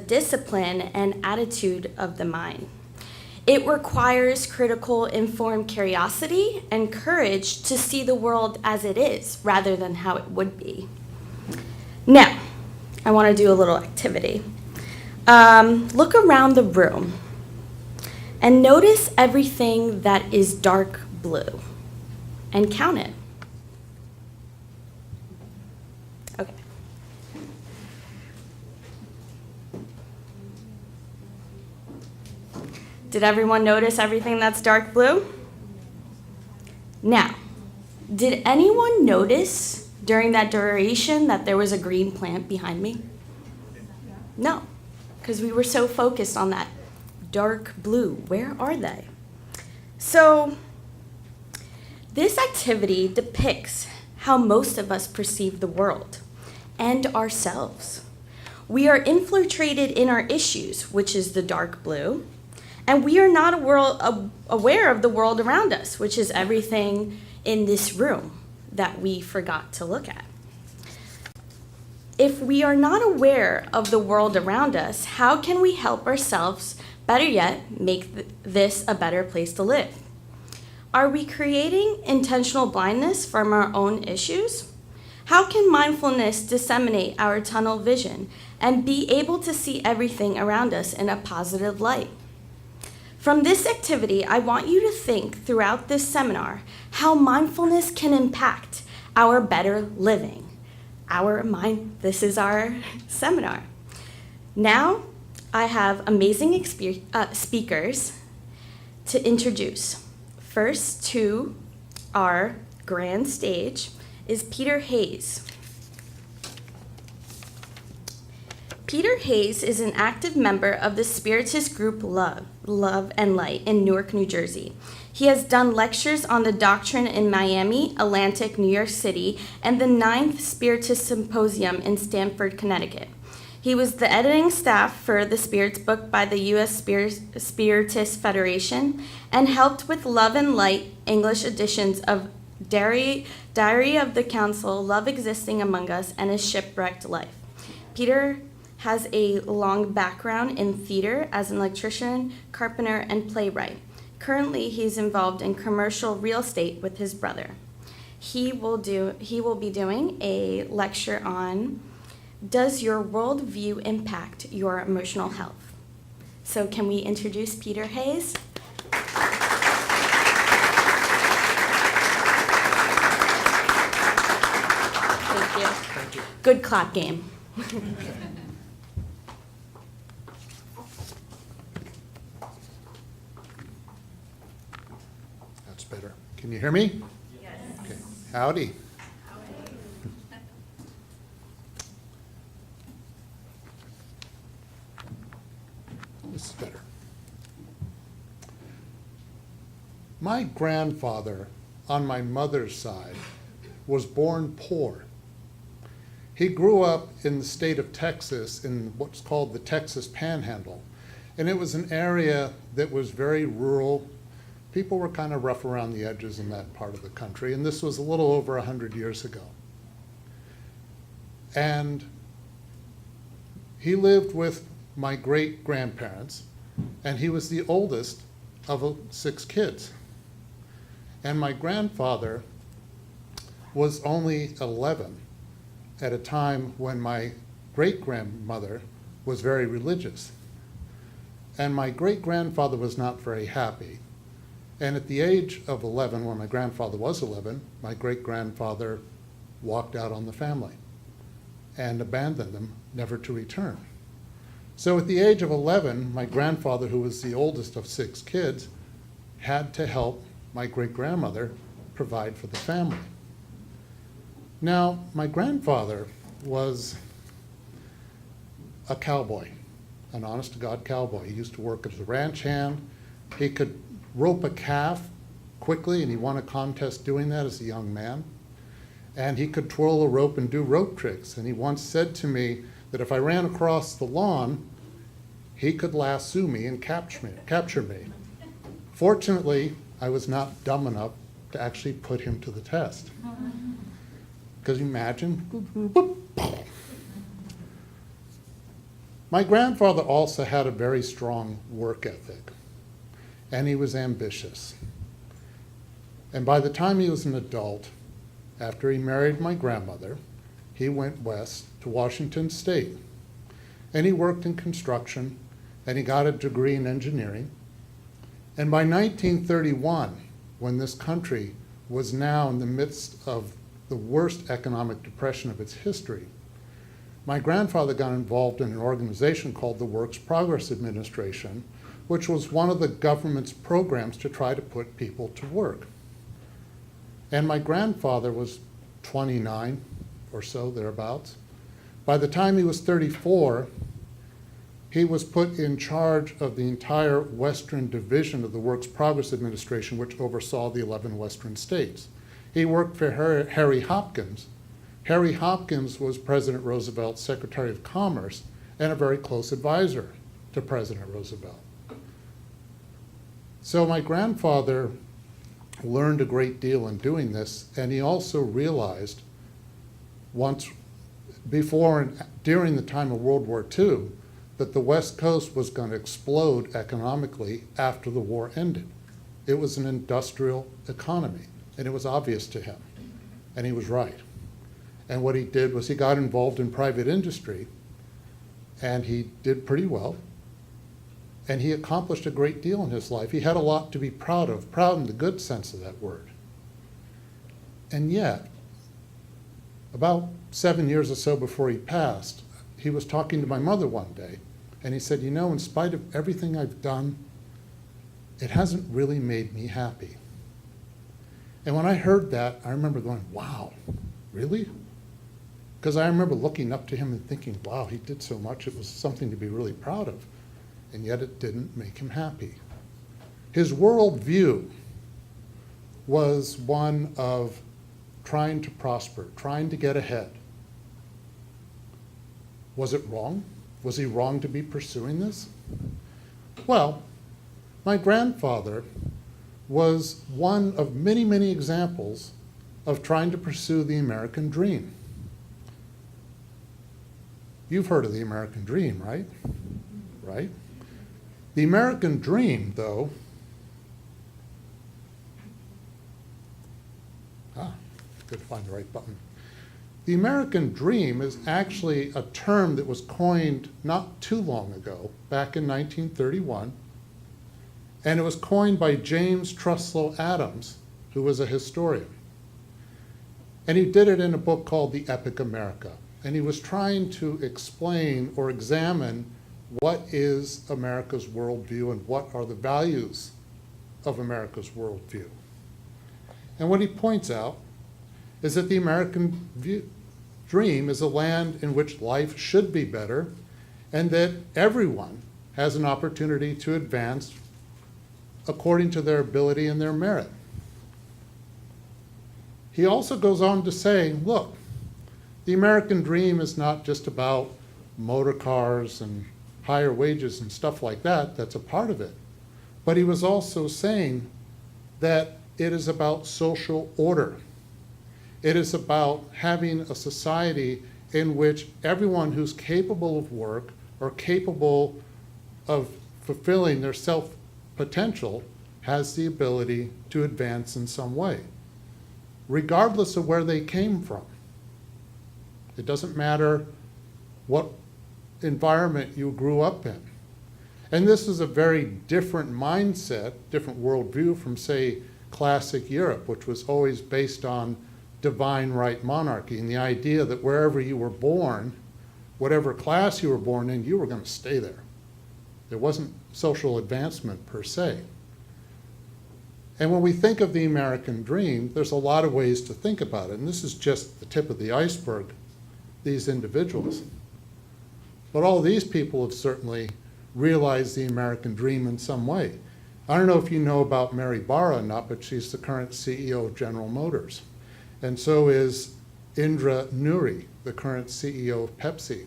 discipline and attitude of the mind. It requires critical, informed curiosity and courage to see the world as it is rather than how it would be. Now, I want to do a little activity. Look around the room and notice everything that is dark blue and count it. Okay. Did everyone notice everything that's dark blue? Now, did anyone notice during that duration that there was a green plant behind me? No, because we were so focused on that dark blue. Where are they? So, this activity depicts how most of us perceive the world and ourselves. We are infiltrated in our issues, which is the dark blue, and we are not aware of the world around us, which is everything in this room that we forgot to look at. If we are not aware of the world around us, how can we help ourselves, better yet, make this a better place to live? Are we creating intentional blindness from our own issues? How can mindfulness disseminate our tunnel vision and be able to see everything around us in a positive light? From this activity, I want you to think throughout this seminar how mindfulness can impact our better living. This is our seminar. Now, I have amazing speakers to introduce. First to our grand stage is Peter Hayes. Peter Hayes is an active member of the Spiritist group Love and Light in Newark, New Jersey. He has done lectures on the doctrine in Miami, Atlantic, New York City, and the 9th Spiritist Symposium in Stamford, Connecticut. He was the editing staff for the Spirits book by the U.S. Spiritist Federation and helped with Love and Light English editions of Diary of the Council, Love Existing Among Us, and A Shipwrecked Life. Peter has a long background in theater as an electrician, carpenter, and playwright. Currently, he's involved in commercial real estate with his brother. He will be doing a lecture on Does Your Worldview Impact Your Emotional Health? So can we introduce Peter Hayes? Thank you. Thank you. Good clap game. That's better. Can you hear me? Yes. Okay. Howdy. This is better. My grandfather on my mother's side was born poor. He grew up in the state of Texas in what's called the Texas Panhandle. And it was an area that was very rural. People were kind of rough around the edges in that part of the country. And this was a little over 100 years ago. And he lived with my great-grandparents, and he was the oldest of 6 kids. And my grandfather was only 11 at a time when my great-grandmother was very religious. And my great-grandfather was not very happy. And at the age of 11, when my grandfather was 11, my great-grandfather walked out on the family and abandoned them, never to return. So at the age of 11, my grandfather, who was the oldest of 6 kids, had to help my great-grandmother provide for the family. Now, my grandfather was a cowboy, an honest-to-God cowboy. He used to work as a ranch hand. He could rope a calf quickly, and he won a contest doing that as a young man. And he could twirl a rope and do rope tricks. And he once said to me that if I ran across the lawn, he could lasso me and capture me. Fortunately, I was not dumb enough to actually put him to the test. Because imagine, My grandfather also had a very strong work ethic, and he was ambitious. And by the time he was an adult, after he married my grandmother, he went west to Washington State. And he worked in construction, and he got a degree in engineering. And by 1931, when this country was now in the midst of the worst economic depression of its history, my grandfather got involved in an organization called the Works Progress Administration, which was one of the government's programs to try to put people to work. And my grandfather was 29 or so, thereabouts. By the time he was 34, he was put in charge of the entire Western Division of the Works Progress Administration, which oversaw the 11 Western states. He worked for Harry Hopkins. Harry Hopkins was President Roosevelt's Secretary of Commerce and a very close advisor to President Roosevelt. So my grandfather learned a great deal in doing this, and he also realized once before and during the time of World War II that the West Coast was going to explode economically after the war ended. It was an industrial economy, and it was obvious to him, and he was right. And what he did was he got involved in private industry, and he did pretty well, and he accomplished a great deal in his life. He had a lot to be proud of, proud in the good sense of that word. And yet, about 7 years or so before he passed, he was talking to my mother one day, and he said, you know, in spite of everything I've done, it hasn't really made me happy. And when I heard that, I remember going, wow, really? Because I remember looking up to him and thinking, wow, he did so much, it was something to be really proud of. And yet it didn't make him happy. His worldview was one of trying to prosper, trying to get ahead. Was it wrong? Was he wrong to be pursuing this? Well, my grandfather was one of many, many examples of trying to pursue the American dream. You've heard of the American dream, right? Right? The American dream, though, good to find the right button. The American dream is actually a term that was coined not too long ago, back in 1931, and it was coined by James Truslow Adams, who was a historian. And he did it in a book called The Epic America, and he was trying to explain or examine what is America's worldview and what are the values of America's worldview. And what he points out is that the American dream is a land in which life should be better and that everyone has an opportunity to advance according to their ability and their merit. He also goes on to say, look, the American dream is not just about motor cars and higher wages and stuff like that. That's a part of it. But he was also saying that it is about social order. It is about having a society in which everyone who's capable of work or capable of fulfilling their self-potential has the ability to advance in some way, regardless of where they came from. It doesn't matter what environment you grew up in. And this is a very different mindset, different worldview from, say, classic Europe, which was always based on divine right monarchy and the idea that wherever you were born, whatever class you were born in, you were going to stay there. There wasn't social advancement per se. And when we think of the American dream, there's a lot of ways to think about it. And this is just the tip of the iceberg, these individuals. But all these people have certainly realized the American dream in some way. I don't know if you know about Mary Barra or not, but she's the current CEO of General Motors. And so is Indra Nooyi, the current CEO of Pepsi.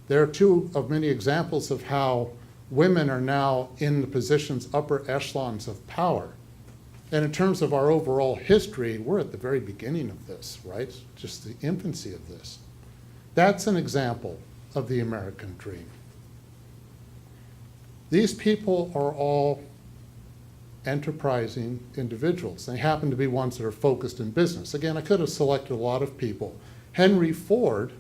There are two of many examples of how women are now in the positions, upper echelons of power. And in terms of our overall history, we're at the very beginning of this, right? Just the infancy of this. That's an example of the American dream. These people are all enterprising individuals. They happen to be ones that are focused in business. Again, I could have selected a lot of people. Henry Ford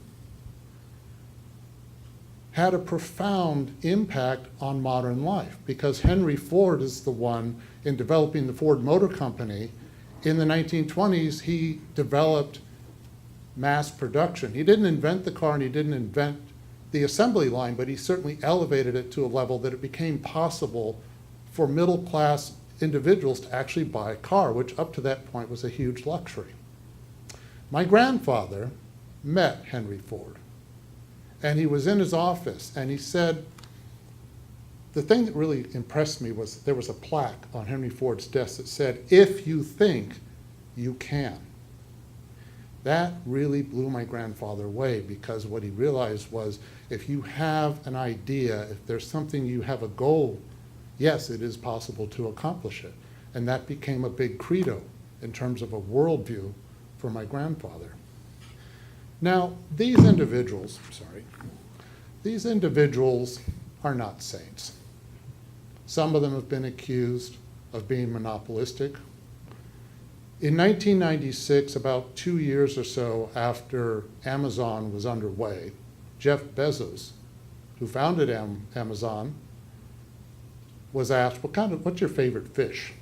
had a profound impact on modern life because Henry Ford is the one in developing the Ford Motor Company. In the 1920s, he developed mass production. He didn't invent the car and he didn't invent the assembly line, but he certainly elevated it to a level that it became possible for middle-class individuals to actually buy a car, which up to that point was a huge luxury. My grandfather met Henry Ford, and he was in his office, and he said, the thing that really impressed me was there was a plaque on Henry Ford's desk that said, "If you think, you can." That really blew my grandfather away because what he realized was if you have an idea, if there's something you have a goal, yes, it is possible to accomplish it. And that became a big credo in terms of a worldview for my grandfather. Now, these individuals are not saints. Some of them have been accused of being monopolistic. In 1996, about 2 years or so after Amazon was underway, Jeff Bezos, who founded Amazon, was asked, what's your favorite fish?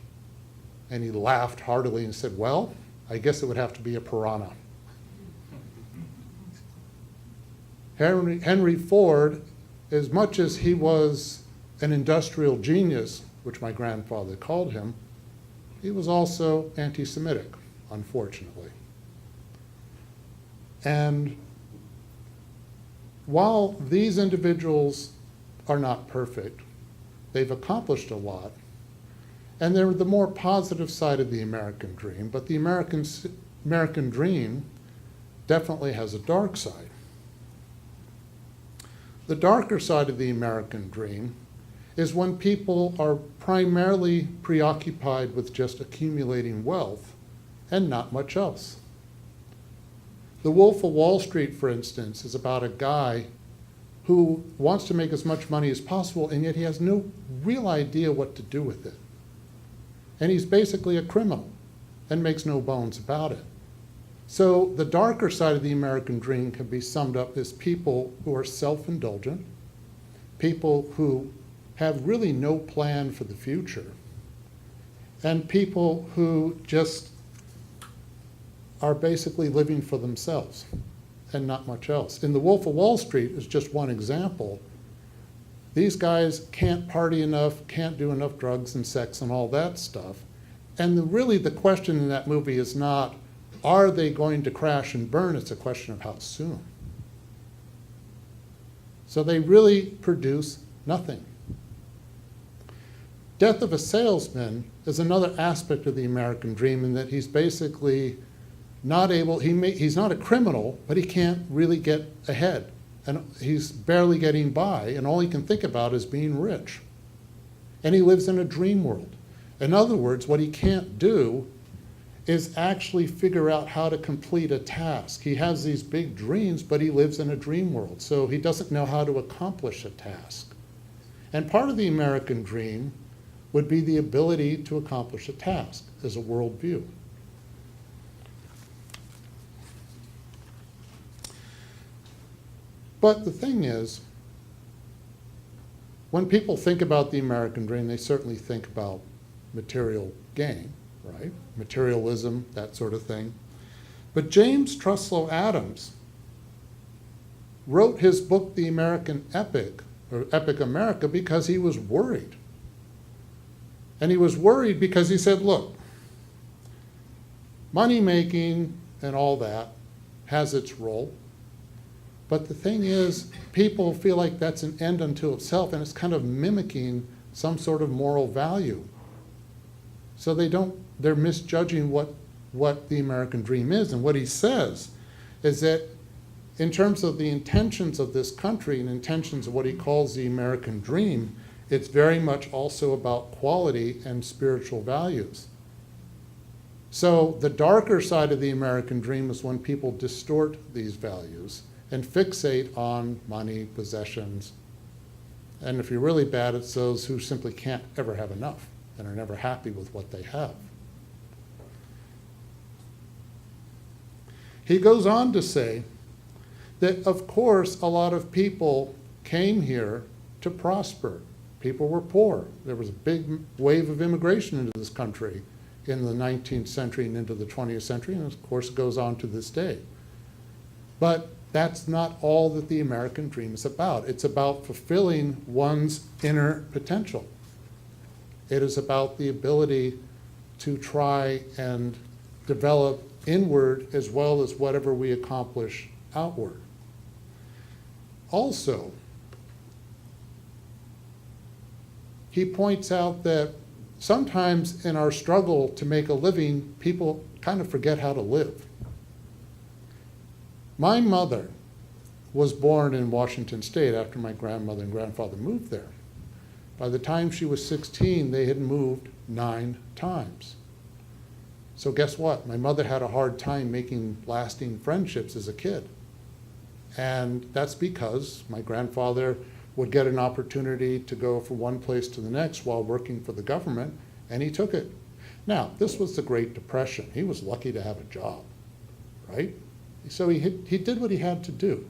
And he laughed heartily and said, well, I guess it would have to be a piranha. Henry Ford, as much as he was an industrial genius, which my grandfather called him, he was also anti-Semitic, unfortunately. And while these individuals are not perfect, they've accomplished a lot, and they're the more positive side of the American dream, but the American dream definitely has a dark side. The darker side of the American dream is when people are primarily preoccupied with just accumulating wealth and not much else. The Wolf of Wall Street, for instance, is about a guy who wants to make as much money as possible, and yet he has no real idea what to do with it. And he's basically a criminal and makes no bones about it. So the darker side of the American dream can be summed up as people who are self-indulgent, people who have really no plan for the future, and people who just are basically living for themselves and not much else. In The Wolf of Wall Street is just one example. These guys can't party enough, can't do enough drugs and sex and all that stuff. And really the question in that movie is not, are they going to crash and burn? It's a question of how soon. So they really produce nothing. Death of a Salesman is another aspect of the American dream in that he's basically not able, he's not a criminal, but he can't really get ahead. And he's barely getting by, and all he can think about is being rich. And he lives in a dream world. In other words, what he can't do is actually figure out how to complete a task. He has these big dreams, but he lives in a dream world, so he doesn't know how to accomplish a task. And part of the American dream would be the ability to accomplish a task as a worldview. But the thing is, when people think about the American dream, they certainly think about material gain, right? Materialism, that sort of thing. But James Truslow Adams wrote his book, The American Epic, or Epic America, because he was worried. And he was worried because he said, look, money making and all that has its role. But the thing is, people feel like that's an end unto itself, and it's kind of mimicking some sort of moral value. So they're misjudging what the American dream is. And what he says is that in terms of the intentions of this country and intentions of what he calls the American dream, it's very much also about quality and spiritual values. So the darker side of the American dream is when people distort these values and fixate on money, possessions. And if you're really bad, it's those who simply can't ever have enough and are never happy with what they have. He goes on to say that, of course, a lot of people came here to prosper. People were poor. There was a big wave of immigration into this country in the 19th century and into the 20th century, and of course it goes on to this day. But that's not all that the American dream is about. It's about fulfilling one's inner potential. It is about the ability to try and develop inward as well as whatever we accomplish outward. Also, he points out that sometimes in our struggle to make a living, people kind of forget how to live. My mother was born in Washington State after my grandmother and grandfather moved there. By the time she was 16, they had moved 9 times. So guess what? My mother had a hard time making lasting friendships as a kid. And that's because my grandfather would get an opportunity to go from one place to the next while working for the government, and he took it. Now, this was the Great Depression. He was lucky to have a job, right? So he did what he had to do.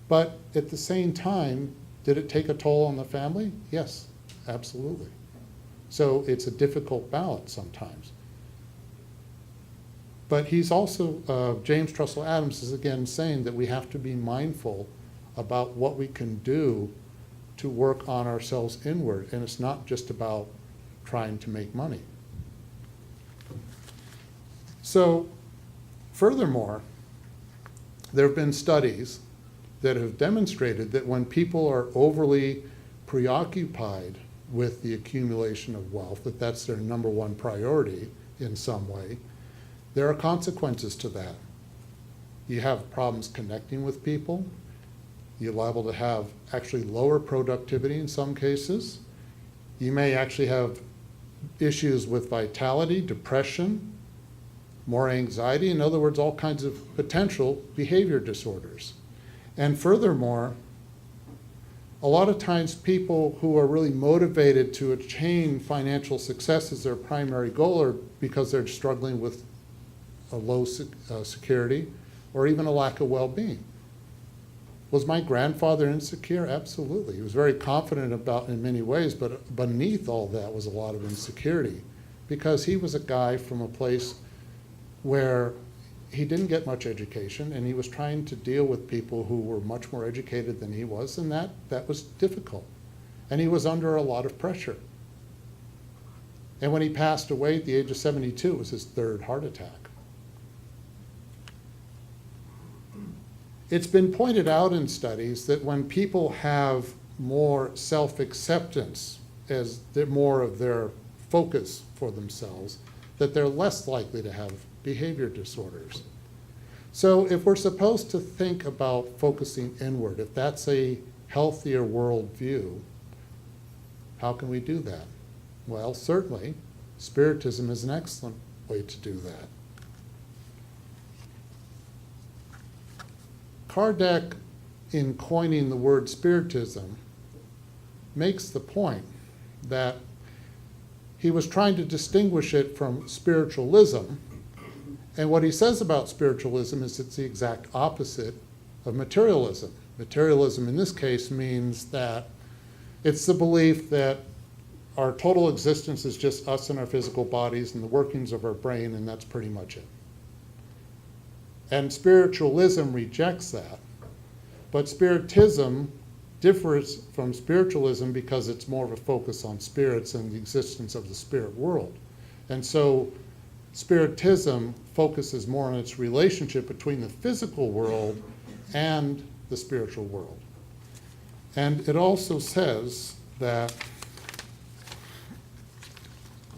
But at the same time, did it take a toll on the family? Yes, absolutely. So it's a difficult balance sometimes. But he's also, James Trussell Adams is again saying that we have to be mindful about what we can do to work on ourselves inward, and it's not just about trying to make money. So, furthermore, there have been studies that have demonstrated that when people are overly preoccupied with the accumulation of wealth, that that's their number one priority in some way, there are consequences to that. You have problems connecting with people. You're liable to have actually lower productivity in some cases. You may actually have issues with vitality, depression, more anxiety, in other words, all kinds of potential behavior disorders. And furthermore, a lot of times people who are really motivated to attain financial success as their primary goal are because they're struggling with a low security or even a lack of well-being. Was my grandfather insecure? Absolutely. He was very confident about in many ways, but beneath all that was a lot of insecurity because he was a guy from a place where he didn't get much education and he was trying to deal with people who were much more educated than he was, and that was difficult. And he was under a lot of pressure. And when he passed away at the age of 72, it was his 3rd heart attack. It's been pointed out in studies that when people have more self-acceptance as more of their focus for themselves, that they're less likely to have behavior disorders. So if we're supposed to think about focusing inward, if that's a healthier worldview, how can we do that? Well, certainly, Spiritism is an excellent way to do that. Kardec, in coining the word Spiritism, makes the point that he was trying to distinguish it from spiritualism, and what he says about spiritualism is it's the exact opposite of materialism. Materialism in this case means that it's the belief that our total existence is just us and our physical bodies and the workings of our brain, and that's pretty much it. And spiritualism rejects that. But Spiritism differs from spiritualism because it's more of a focus on spirits and the existence of the spirit world. And so Spiritism focuses more on its relationship between the physical world and the spiritual world. And it also says that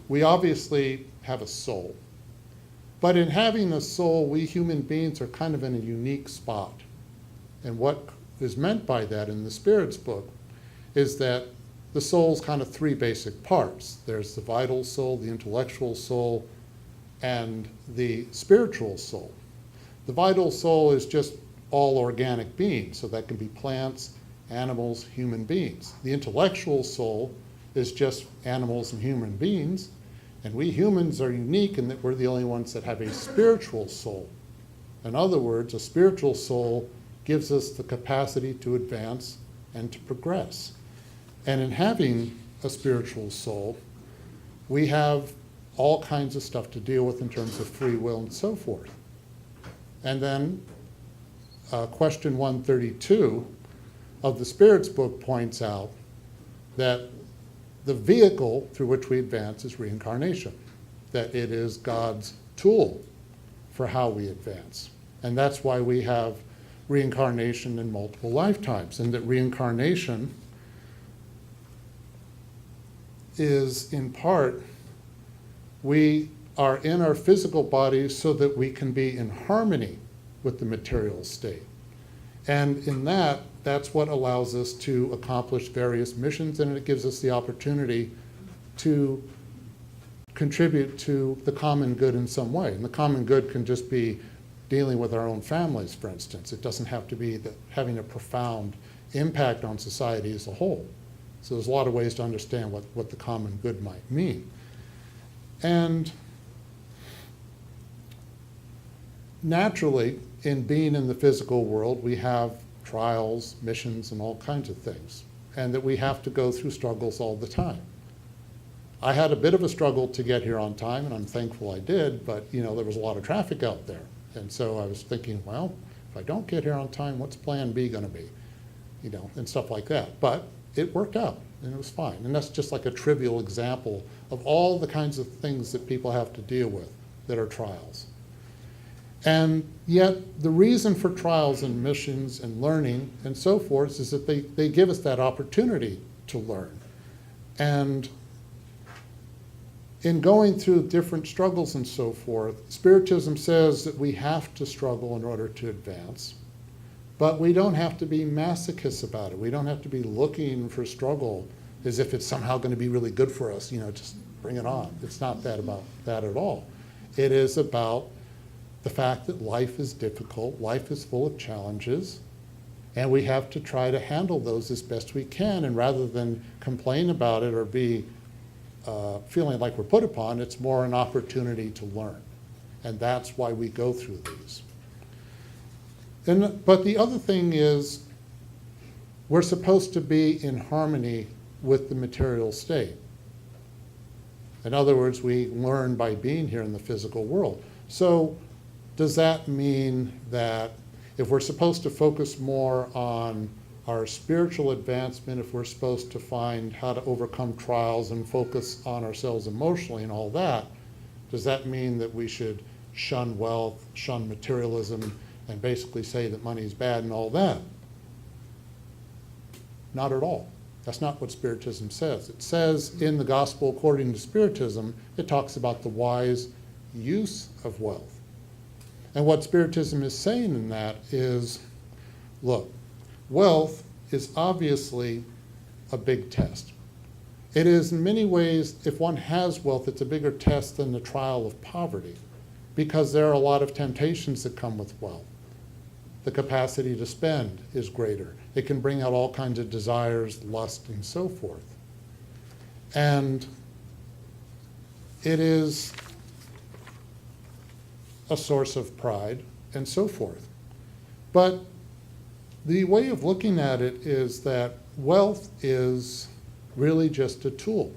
we obviously have a soul. But in having a soul, we human beings are kind of in a unique spot. And what is meant by that in the Spirit's book is that the soul's kind of 3 basic parts. There's the vital soul, the intellectual soul, and the spiritual soul. The vital soul is just all organic beings. So that can be plants, animals, human beings. The intellectual soul is just animals and human beings. And we humans are unique in that we're the only ones that have a spiritual soul. In other words, a spiritual soul gives us the capacity to advance and to progress. And in having a spiritual soul, we have all kinds of stuff to deal with in terms of free will and so forth. And then question 132 of the Spirit's book points out that the vehicle through which we advance is reincarnation, that it is God's tool for how we advance. And that's why we have reincarnation in multiple lifetimes, and that reincarnation is in part, we are in our physical bodies so that we can be in harmony with the material state. And in that, that's what allows us to accomplish various missions, and it gives us the opportunity to contribute to the common good in some way. And the common good can just be dealing with our own families, for instance. It doesn't have to be having a profound impact on society as a whole. So there's a lot of ways to understand what the common good might mean. And naturally, in being in the physical world, we have trials, missions, and all kinds of things, and that we have to go through struggles all the time. I had a bit of a struggle to get here on time, and I'm thankful I did, but there was a lot of traffic out there. And so I was thinking, well, if I don't get here on time, what's plan B going to be? And stuff like that. But it worked out, and it was fine. And that's just like a trivial example of all the kinds of things that people have to deal with that are trials. And yet, the reason for trials and missions and learning and so forth is that they give us that opportunity to learn. And in going through different struggles and so forth, Spiritism says that we have to struggle in order to advance, but we don't have to be masochists about it. We don't have to be looking for struggle as if it's somehow going to be really good for us, just bring it on. It's not that about that at all. It is about the fact that life is difficult, life is full of challenges, and we have to try to handle those as best we can. And rather than complain about it or be feeling like we're put upon, it's more an opportunity to learn. And that's why we go through these. But the other thing is, we're supposed to be in harmony with the material state. In other words, we learn by being here in the physical world. So does that mean that if we're supposed to focus more on our spiritual advancement, if we're supposed to find how to overcome trials and focus on ourselves emotionally and all that, does that mean that we should shun wealth, shun materialism, and basically say that money is bad and all that? Not at all. That's not what Spiritism says. It says in the Gospel according to Spiritism, it talks about the wise use of wealth. And what Spiritism is saying in that is, look, wealth is obviously a big test. It is in many ways, if one has wealth, it's a bigger test than the trial of poverty, because there are a lot of temptations that come with wealth. The capacity to spend is greater. It can bring out all kinds of desires, lust, and so forth. And it is a source of pride and so forth. But the way of looking at it is that wealth is really just a tool.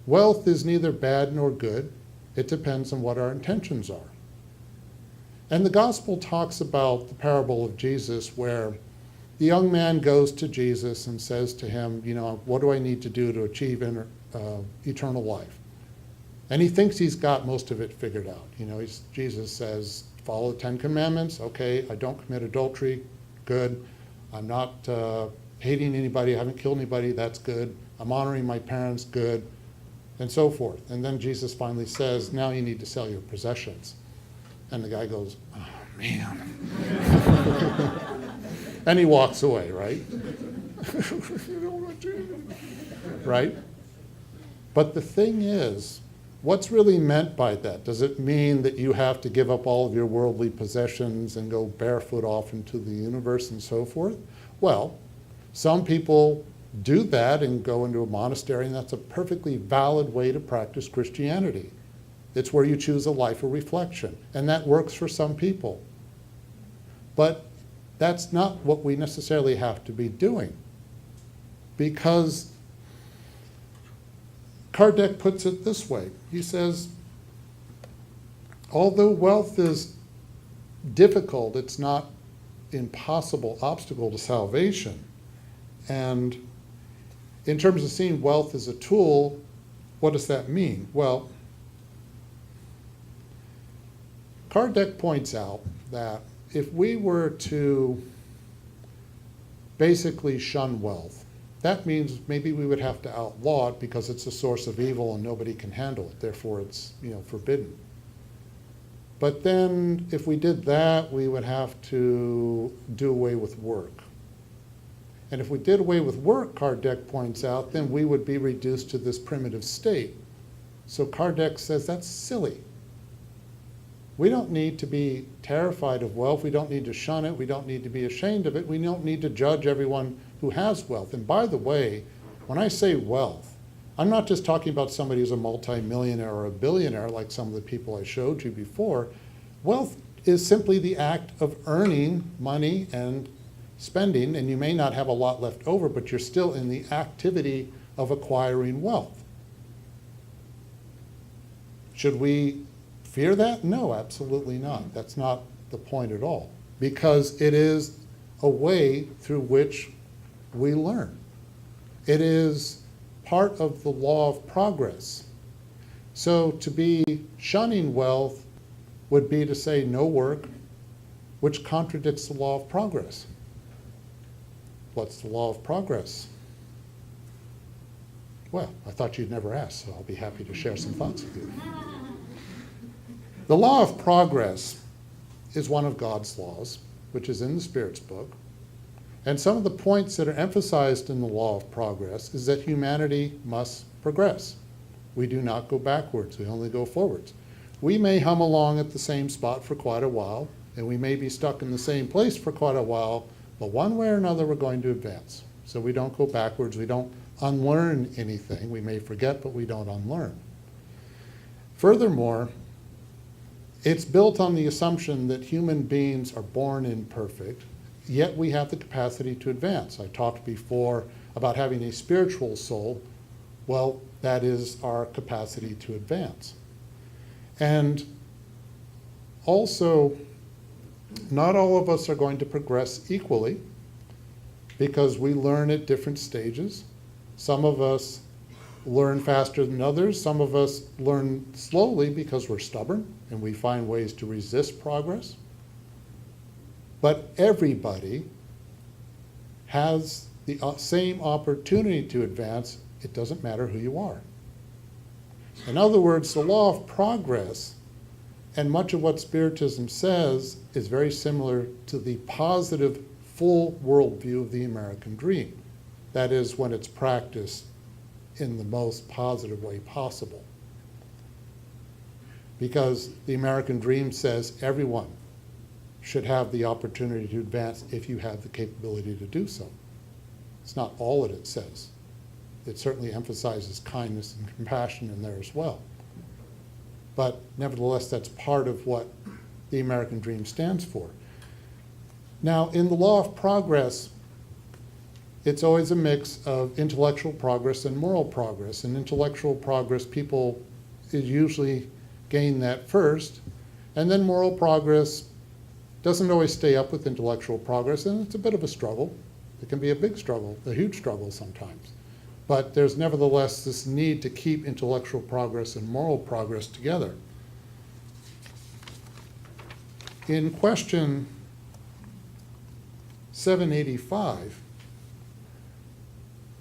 Wealth is neither bad nor good. It depends on what our intentions are. And the gospel talks about the parable of Jesus, where the young man goes to Jesus and says to him, what do I need to do to achieve eternal life? And he thinks he's got most of it figured out. Jesus says, follow the 10 Commandments. Okay, I don't commit adultery. Good. I'm not hating anybody. I haven't killed anybody. That's good. I'm honoring my parents. Good. And so forth. And then Jesus finally says, now you need to sell your possessions. And the guy goes, oh, man. And he walks away, right? Right? But the thing is, what's really meant by that? Does it mean that you have to give up all of your worldly possessions and go barefoot off into the universe and so forth? Well, some people do that and go into a monastery, and that's a perfectly valid way to practice Christianity. It's where you choose a life of reflection, and that works for some people. But that's not what we necessarily have to be doing, because Kardec puts it this way. He says, although wealth is difficult, it's not impossible obstacle to salvation. And in terms of seeing wealth as a tool, what does that mean? Well, Kardec points out that if we were to basically shun wealth, that means maybe we would have to outlaw it because it's a source of evil and nobody can handle it. Therefore, it's forbidden. But then if we did that, we would have to do away with work. And if we did away with work, Kardec points out, then we would be reduced to this primitive state. So Kardec says that's silly. We don't need to be terrified of wealth. We don't need to shun it. We don't need to be ashamed of it. We don't need to judge everyone who has wealth. And by the way, when I say wealth, I'm not just talking about somebody who's a multimillionaire or a billionaire like some of the people I showed you before. Wealth is simply the act of earning money and spending, and you may not have a lot left over, but you're still in the activity of acquiring wealth. Should we fear that? No, absolutely not. That's not the point at all, because it is a way through which we learn. It is part of the law of progress. So to be shunning wealth would be to say no work, which contradicts the law of progress. What's the law of progress? Well, I thought you'd never ask, so I'll be happy to share some thoughts with you. The law of progress is one of God's laws, which is in the Spirit's book. And some of the points that are emphasized in the law of progress is that humanity must progress. We do not go backwards, we only go forwards. We may hum along at the same spot for quite a while, and we may be stuck in the same place for quite a while, but one way or another we're going to advance. So we don't go backwards, we don't unlearn anything. We may forget, but we don't unlearn. Furthermore, it's built on the assumption that human beings are born imperfect, yet we have the capacity to advance. I talked before about having a spiritual soul. Well, that is our capacity to advance. And also, not all of us are going to progress equally because we learn at different stages. Some of us learn faster than others. Some of us learn slowly because we're stubborn and we find ways to resist progress. But everybody has the same opportunity to advance. It doesn't matter who you are. In other words, the law of progress and much of what Spiritism says is very similar to the positive full worldview of the American dream. That is, when it's practiced in the most positive way possible. Because the American dream says everyone should have the opportunity to advance if you have the capability to do so. It's not all that it says. It certainly emphasizes kindness and compassion in there as well. But nevertheless, that's part of what the American dream stands for. Now, in the law of progress, it's always a mix of intellectual progress and moral progress. In intellectual progress, people usually gain that first, and then moral progress doesn't always stay up with intellectual progress, and it's a bit of a struggle. It can be a big struggle, a huge struggle sometimes. But there's nevertheless this need to keep intellectual progress and moral progress together. In question 785,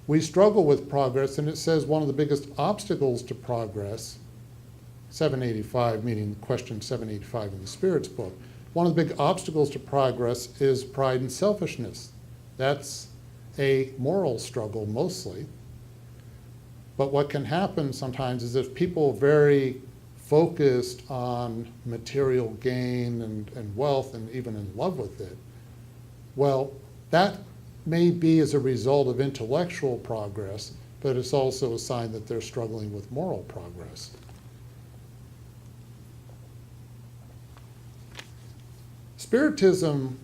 we struggle with progress, and it says one of the biggest obstacles to progress, 785 meaning question 785 in the Spirit's book, one of the big obstacles to progress is pride and selfishness. That's a moral struggle mostly. But what can happen sometimes is if people are very focused on material gain and wealth and even in love with it, well, that may be as a result of intellectual progress, but it's also a sign that they're struggling with moral progress. Spiritism,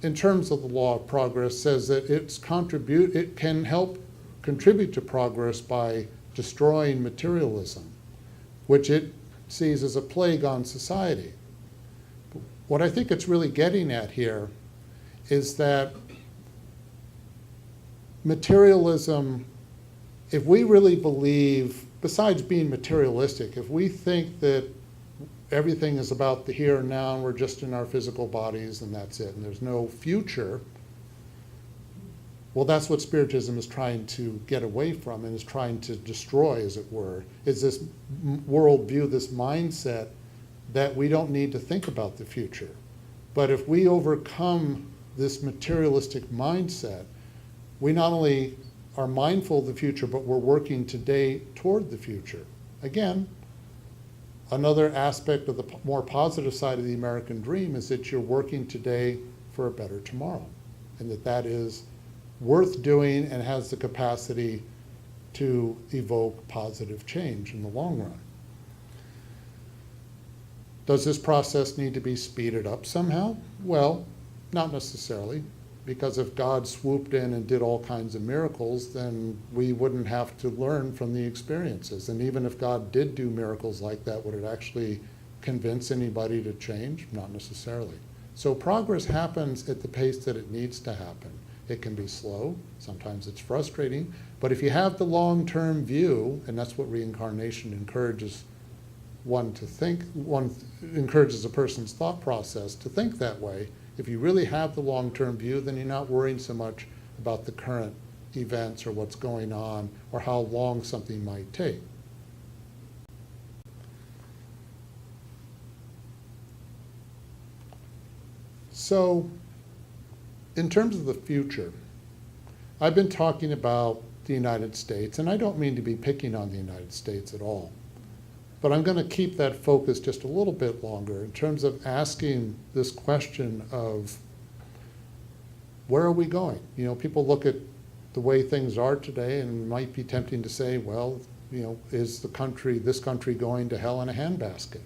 in terms of the law of progress, says that it can help contribute to progress by destroying materialism, which it sees as a plague on society. What I think it's really getting at here is that materialism, if we really believe, besides being materialistic, if we think that everything is about the here and now and we're just in our physical bodies and that's it and there's no future, well, that's what Spiritism is trying to get away from and is trying to destroy, as it were, is this worldview, this mindset that we don't need to think about the future. But if we overcome this materialistic mindset, we not only are mindful of the future, but we're working today toward the future. Again, another aspect of the more positive side of the American dream is that you're working today for a better tomorrow, and that is worth doing and has the capacity to evoke positive change in the long run. Does this process need to be speeded up somehow? Well, not necessarily, because if God swooped in and did all kinds of miracles, then we wouldn't have to learn from the experiences. And even if God did do miracles like that, would it actually convince anybody to change? Not necessarily. So progress happens at the pace that it needs to happen. It can be slow, sometimes it's frustrating, but if you have the long-term view, and that's what reincarnation encourages one to think, one encourages a person's thought process to think that way. If you really have the long-term view, then you're not worrying so much about the current events or what's going on or how long something might take. So, in terms of the future, I've been talking about the United States, and I don't mean to be picking on the United States at all, but I'm going to keep that focus just a little bit longer in terms of asking this question of where are we going? You know, people look at the way things are today and it might be tempting to say, well, you know, is this country going to hell in a handbasket?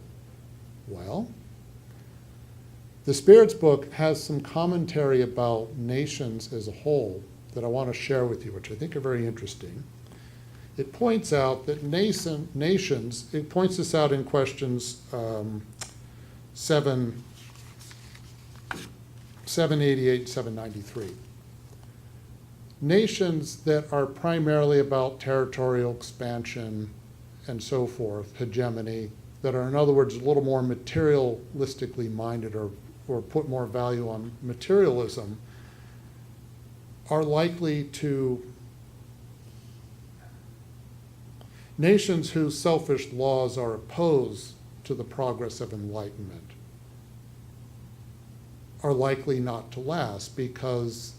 Well, the Spirit's book has some commentary about nations as a whole that I want to share with you, which I think are very interesting. It points out that nations, it points this out in questions 788, 793. Nations that are primarily about territorial expansion and so forth, hegemony, that are, in other words, a little more materialistically minded or put more value on materialism, are likely to, nations whose selfish laws are opposed to the progress of enlightenment are likely not to last, because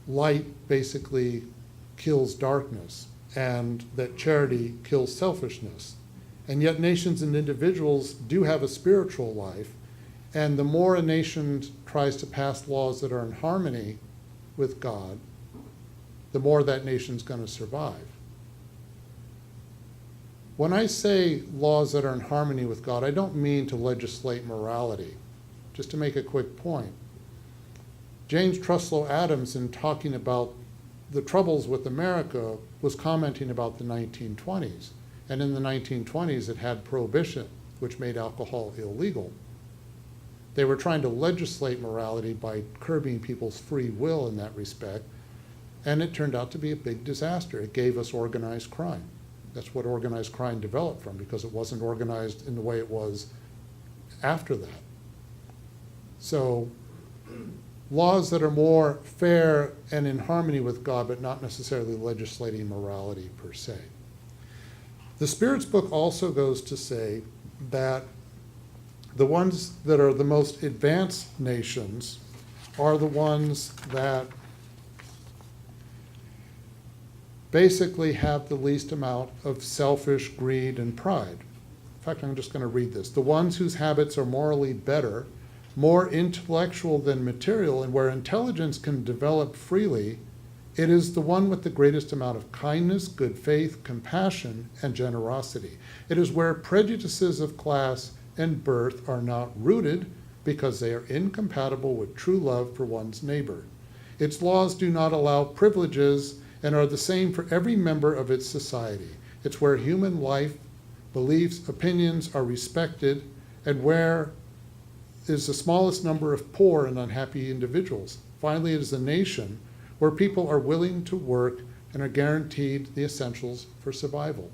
light basically kills darkness and that charity kills selfishness. And yet nations and individuals do have a spiritual life, and the more a nation tries to pass laws that are in harmony with God, the more that nation's going to survive. When I say laws that are in harmony with God, I don't mean to legislate morality. Just to make a quick point, James Truslow Adams, in talking about the troubles with America, was commenting about the 1920s. And in the 1920s, it had prohibition, which made alcohol illegal. They were trying to legislate morality by curbing people's free will in that respect, and it turned out to be a big disaster. It gave us organized crime. That's what organized crime developed from, because it wasn't organized in the way it was after that. So, laws that are more fair and in harmony with God, but not necessarily legislating morality per se. The Spirit's book also goes to say that the ones that are the most advanced nations are the ones that basically have the least amount of selfish greed and pride. In fact, I'm just going to read this. The ones whose habits are morally better, more intellectual than material, and where intelligence can develop freely, it is the one with the greatest amount of kindness, good faith, compassion, and generosity. It is where prejudices of class and birth are not rooted because they are incompatible with true love for one's neighbor. Its laws do not allow privileges and are the same for every member of its society. It's where human life, beliefs, opinions are respected, and where is the smallest number of poor and unhappy individuals. Finally, it is a nation where people are willing to work and are guaranteed the essentials for survival.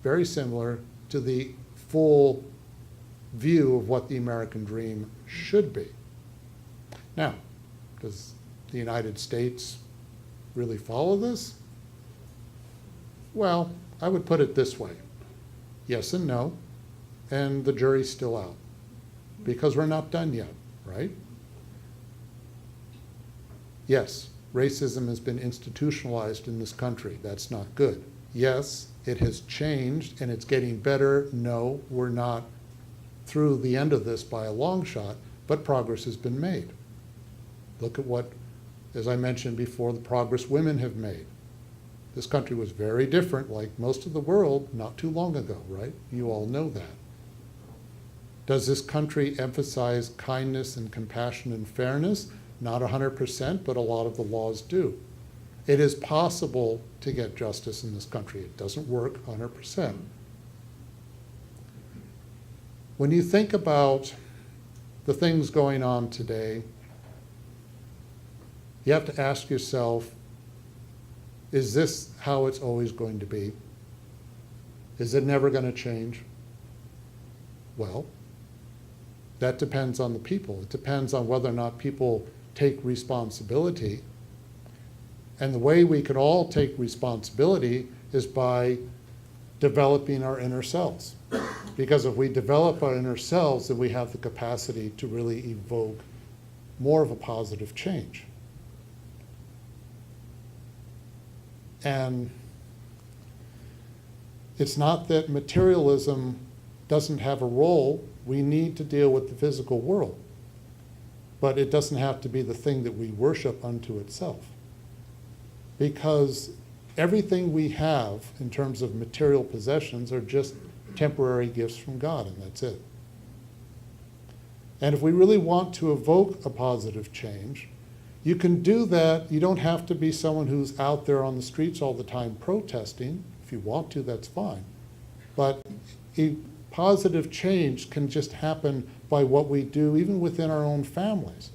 Very similar to the full view of what the American dream should be. Now, does the United States really follow this? Well, I would put it this way. Yes and no, and the jury's still out, because we're not done yet, right? Yes, racism has been institutionalized in this country. That's not good. Yes, it has changed and it's getting better. No, we're not through the end of this by a long shot, but progress has been made. Look at what, as I mentioned before, the progress women have made. This country was very different, like most of the world, not too long ago, right? You all know that. Does this country emphasize kindness and compassion and fairness? Not 100%, but a lot of the laws do. It is possible to get justice in this country. It doesn't work 100%. When you think about the things going on today, you have to ask yourself, is this how it's always going to be? Is it never going to change? Well, that depends on the people. It depends on whether or not people take responsibility. And the way we can all take responsibility is by developing our inner selves. Because if we develop our inner selves, then we have the capacity to really evoke more of a positive change. And it's not that materialism doesn't have a role. We need to deal with the physical world. But it doesn't have to be the thing that we worship unto itself. Because everything we have in terms of material possessions are just temporary gifts from God, and that's it. And if we really want to evoke a positive change, you can do that. You don't have to be someone who's out there on the streets all the time protesting. If you want to, that's fine. But a positive change can just happen by what we do, even within our own families,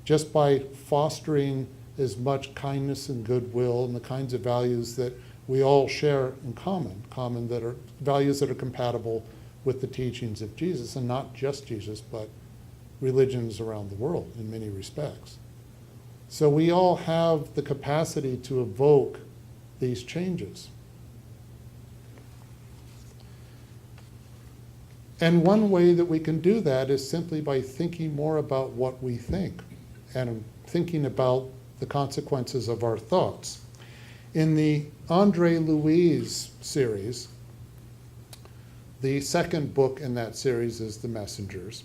just by fostering as much kindness and goodwill and the kinds of values that we all share in common that are values that are compatible with the teachings of Jesus, and not just Jesus, but religions around the world in many respects. So we all have the capacity to evoke these changes. And one way that we can do that is simply by thinking more about what we think and thinking about the consequences of our thoughts. In the Andre Louise series, the second book in that series is The Messengers.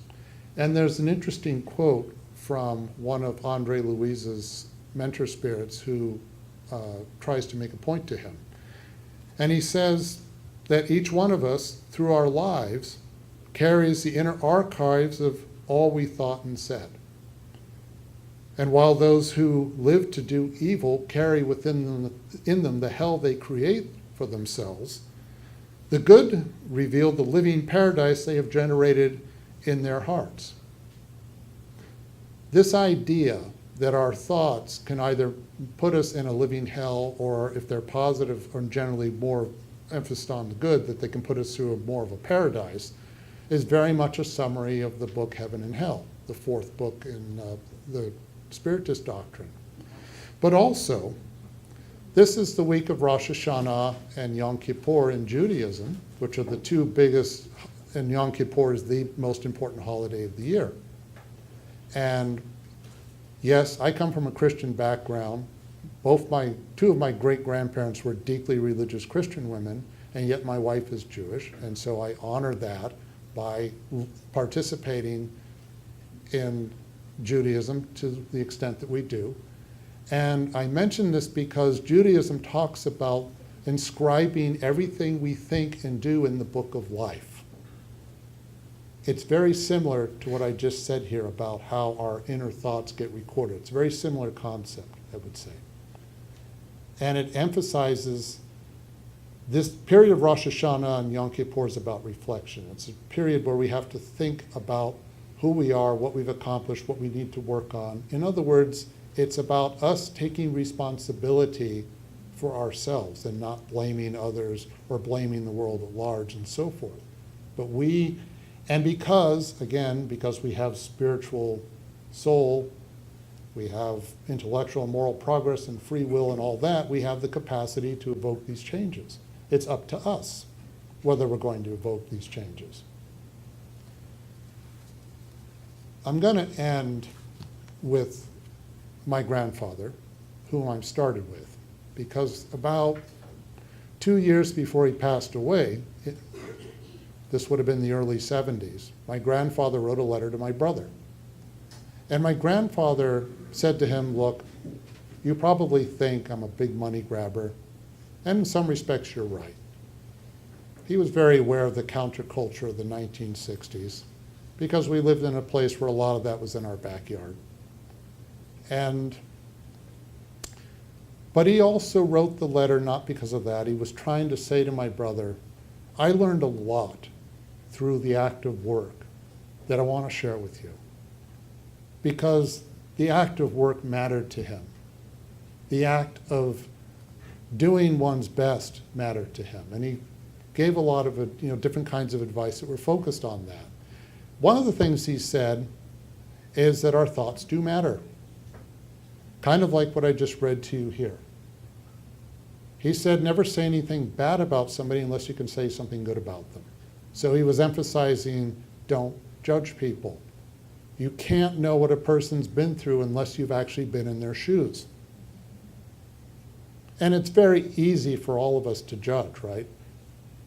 And there's an interesting quote from one of Andre Louise's mentor spirits who tries to make a point to him. And he says that each one of us, through our lives, carries the inner archives of all we thought and said. And while those who live to do evil carry within them the hell they create for themselves, the good reveal the living paradise they have generated in their hearts. This idea that our thoughts can either put us in a living hell, or if they're positive or generally more emphasis on the good, that they can put us through more of a paradise, is very much a summary of the book Heaven and Hell, the fourth book in the Spiritist doctrine. But also, this is the week of Rosh Hashanah and Yom Kippur in Judaism, which are the two biggest, and Yom Kippur is the most important holiday of the year. And yes, I come from a Christian background. Two of my great-grandparents were deeply religious Christian women, and yet my wife is Jewish, and so I honor that by participating in Judaism to the extent that we do. And I mention this because Judaism talks about inscribing everything we think and do in the book of life. It's very similar to what I just said here about how our inner thoughts get recorded. It's a very similar concept, I would say. And it emphasizes this period of Rosh Hashanah and Yom Kippur is about reflection. It's a period where we have to think about who we are, what we've accomplished, what we need to work on. In other words, it's about us taking responsibility for ourselves and not blaming others or blaming the world at large and so forth. But because we have spiritual soul, we have intellectual and moral progress and free will and all that, we have the capacity to evoke these changes. It's up to us whether we're going to evoke these changes. I'm going to end with my grandfather, whom I started with, because about 2 years before he passed away, this would have been the early 70s, my grandfather wrote a letter to my brother. And my grandfather said to him, look, you probably think I'm a big money grabber, and in some respects you're right. He was very aware of the counterculture of the 1960s, because we lived in a place where a lot of that was in our backyard. But he also wrote the letter not because of that. He was trying to say to my brother, I learned a lot through the act of work that I want to share with you. Because the act of work mattered to him. The act of doing one's best mattered to him. And he gave a lot of different kinds of advice that were focused on that. One of the things he said is that our thoughts do matter. Kind of like what I just read to you here. He said, never say anything bad about somebody unless you can say something good about them. So he was emphasizing, don't judge people. You can't know what a person's been through unless you've actually been in their shoes. And it's very easy for all of us to judge, right?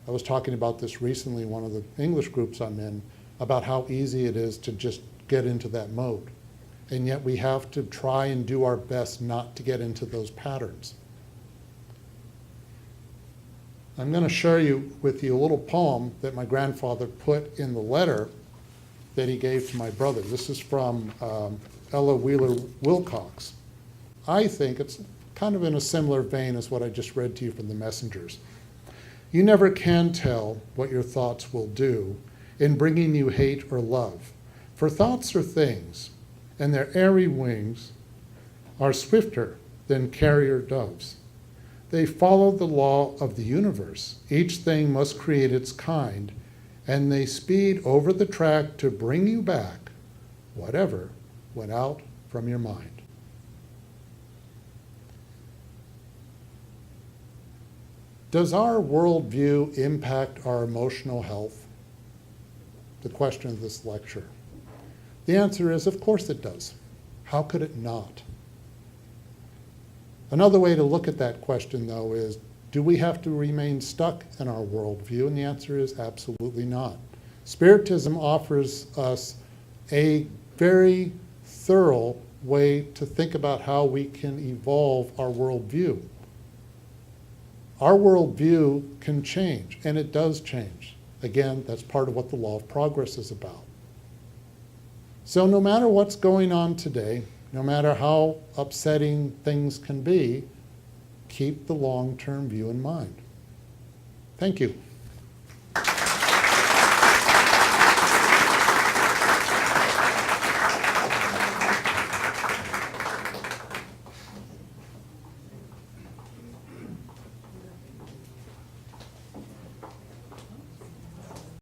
I was talking about this recently in one of the English groups I'm in, about how easy it is to just get into that mode. And yet we have to try and do our best not to get into those patterns. I'm going to share with you a little poem that my grandfather put in the letter that he gave to my brother. This is from Ella Wheeler Wilcox. I think it's kind of in a similar vein as what I just read to you from the Messengers. You never can tell what your thoughts will do in bringing you hate or love. For thoughts are things, and their airy wings are swifter than carrier doves. They follow the law of the universe. Each thing must create its kind, and they speed over the track to bring you back whatever went out from your mind. Does our worldview impact our emotional health? The question of this lecture. The answer is, of course it does. How could it not? Another way to look at that question, though, is, do we have to remain stuck in our worldview? And the answer is absolutely not. Spiritism offers us a very thorough way to think about how we can evolve our worldview. Our worldview can change, and it does change. Again, that's part of what the law of progress is about. So no matter what's going on today, no matter how upsetting things can be, keep the long-term view in mind. Thank you.